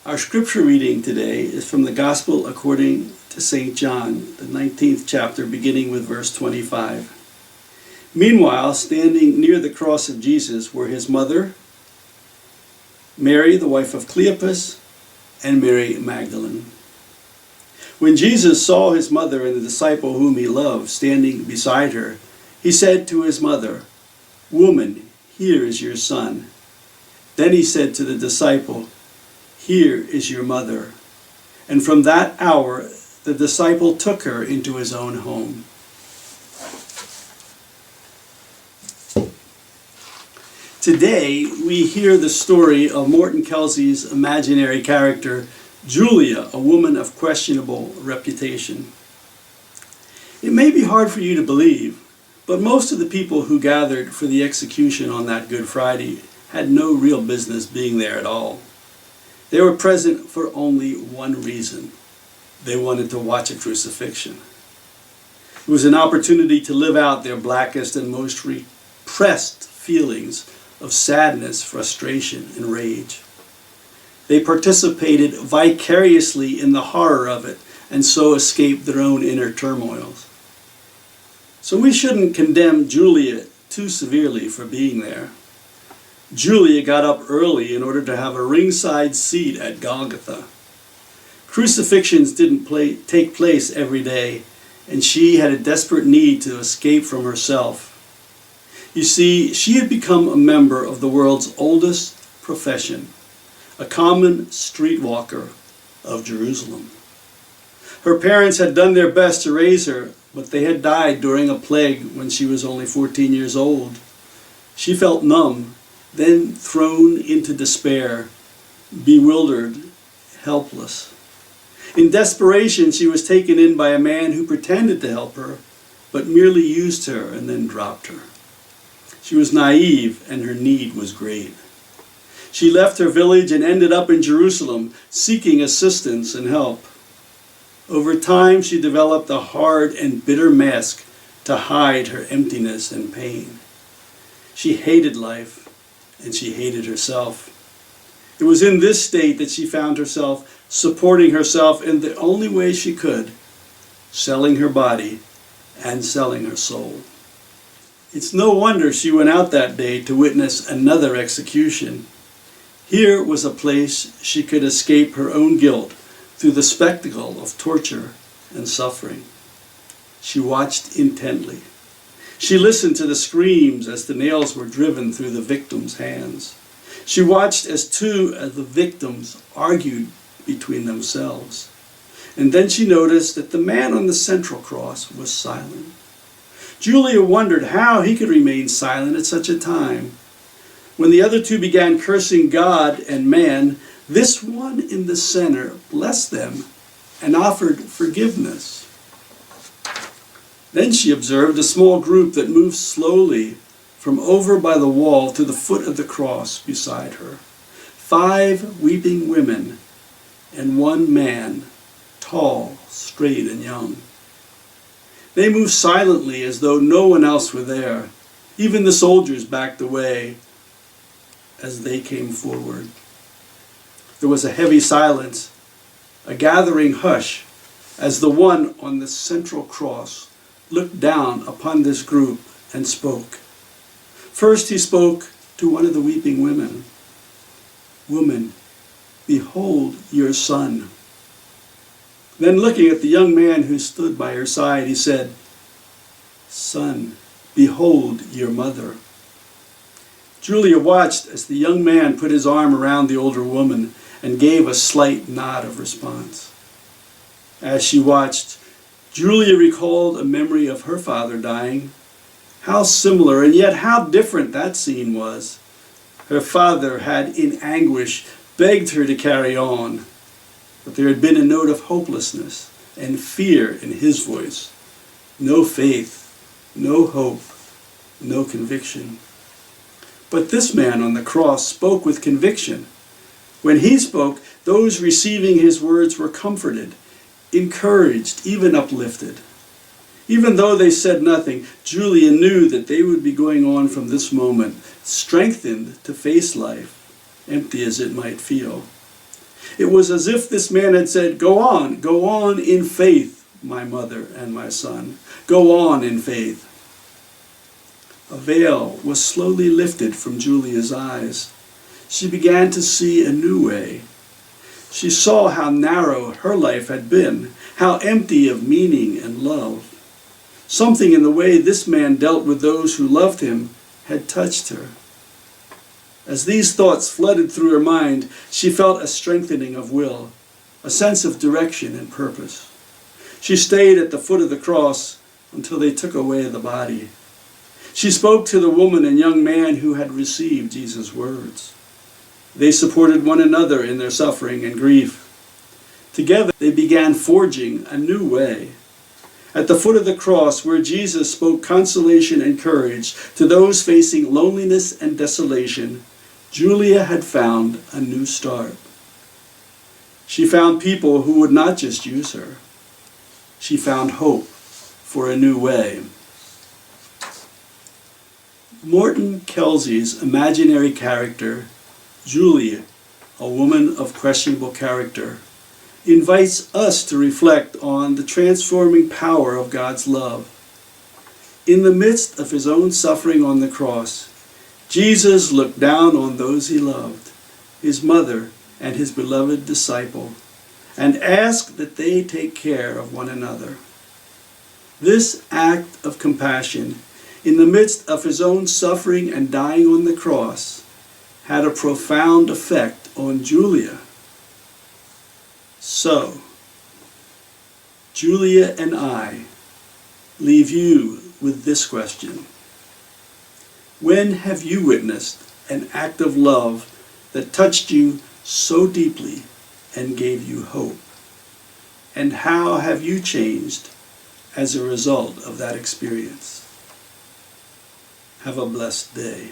Our scripture reading today is from the Gospel according to St. John, the 19th chapter, beginning with verse 25. Meanwhile, standing near the cross of Jesus were his mother, Mary, the wife of Cleopas, and Mary Magdalene. When Jesus saw his mother and the disciple whom he loved standing beside her, he said to his mother, "Woman, here is your son." Then he said to the disciple, "Here is your mother." And from that hour, the disciple took her into his own home. Today, we hear the story of Morton Kelsey's imaginary character, Julia, a woman of questionable reputation. It may be hard for you to believe, but most of the people who gathered for the execution on that Good Friday had no real business being there at all. They were present for only one reason. They wanted to watch a crucifixion. It was an opportunity to live out their blackest and most repressed feelings of sadness, frustration, and rage. They participated vicariously in the horror of it and so escaped their own inner turmoils. So we shouldn't condemn Julia too severely for being there. Julia got up early in order to have a ringside seat at Golgotha. Crucifixions didn't take place every day, and she had a desperate need to escape from herself. You see, she had become a member of the world's oldest profession, a common streetwalker of Jerusalem. Her parents had done their best to raise her, but they had died during a plague when she was only 14 years old. She felt numb, then thrown into despair, bewildered, helpless. In desperation, she was taken in by a man who pretended to help her, but merely used her and then dropped her. She was naive, and her need was great. She left her village and ended up in Jerusalem, seeking assistance and help. Over time, she developed a hard and bitter mask to hide her emptiness and pain. She hated life, and she hated herself. It was in this state that she found herself supporting herself in the only way she could, selling her body and selling her soul. It's no wonder she went out that day to witness another execution. Here was a place she could escape her own guilt through the spectacle of torture and suffering. She watched intently. She listened to the screams as the nails were driven through the victims' hands. She watched as two of the victims argued between themselves. And then she noticed that the man on the central cross was silent. Julia wondered how he could remain silent at such a time. When the other two began cursing God and man, this one in the center blessed them and offered forgiveness. Then she observed a small group that moved slowly from over by the wall to the foot of the cross beside her. 5 weeping women and 1 man, tall, straight, and young. They moved silently as though no one else were there. Even the soldiers backed away as they came forward. There was a heavy silence, a gathering hush, as the one on the central cross looked down upon this group and spoke. First he spoke to one of the weeping women. "Woman, behold your son." Then looking at the young man who stood by her side, he said, "Son, behold your mother." Julia watched as the young man put his arm around the older woman and gave a slight nod of response. As she watched, Julia recalled a memory of her father dying. How similar and yet how different that scene was. Her father had, in anguish, begged her to carry on, but there had been a note of hopelessness and fear in his voice. No faith, no hope, no conviction. But this man on the cross spoke with conviction. When he spoke, those receiving his words were comforted, encouraged, even uplifted. Even though they said nothing, Julia knew that they would be going on from this moment, strengthened to face life, empty as it might feel. It was as if this man had said, go on in faith, my mother and my son. Go on in faith. A veil was slowly lifted from Julia's eyes. She began to see a new way. She saw how narrow her life had been, how empty of meaning and love. Something in the way this man dealt with those who loved him had touched her. As these thoughts flooded through her mind, she felt a strengthening of will, a sense of direction and purpose. She stayed at the foot of the cross until they took away the body. She spoke to the woman and young man who had received Jesus' words. They supported one another in their suffering and grief. Together they began forging a new way. At the foot of the cross, where Jesus spoke consolation and courage to those facing loneliness and desolation, Julia had found a new start. She found people who would not just use her. She found hope for a new way. Morton Kelsey's imaginary character, Julia, a woman of questionable character, invites us to reflect on the transforming power of God's love. In the midst of his own suffering on the cross, Jesus looked down on those he loved, his mother and his beloved disciple, and asked that they take care of one another. This act of compassion, in the midst of his own suffering and dying on the cross, had a profound effect on Julia. So, Julia and I leave you with this question. When have you witnessed an act of love that touched you so deeply and gave you hope? And how have you changed as a result of that experience? Have a blessed day.